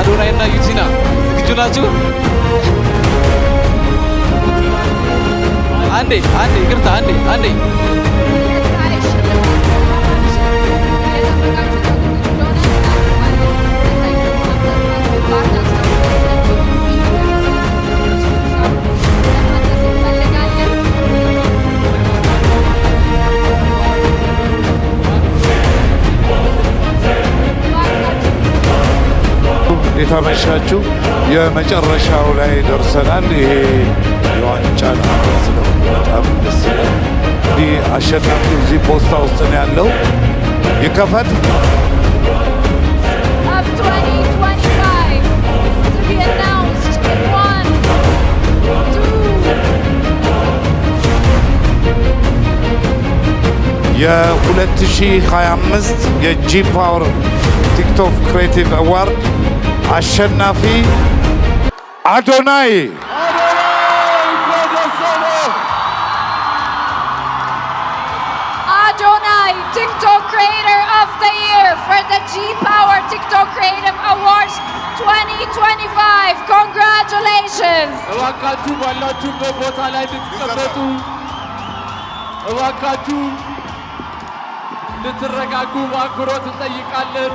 አዶናይና ዩቲና ዝግጁ ናችሁ? አንዴ ይቅርታ አንዴ የታመሻችሁ የመጨረሻው ላይ ደርሰናል። ይሄ የዋንጫ ማለት ነው። በጣም ደስ ይላል። እንግዲህ አሸናፊው እዚህ ፖስታ ውስጥ ነው ያለው። ይከፈት የ2025 የጂ ፓወር ቲክቶክ ክሬቲቭ አዋርድ አሸናፊ አዶናይ TikTok Creator of the Year for the G Power TikTok Creative Awards 2025. Congratulations! እባካችሁ ባላችሁበት ቦታ ላይ እንድትቀመጡ እባካችሁ እንድትረጋጉ በአክብሮት እንጠይቃለን።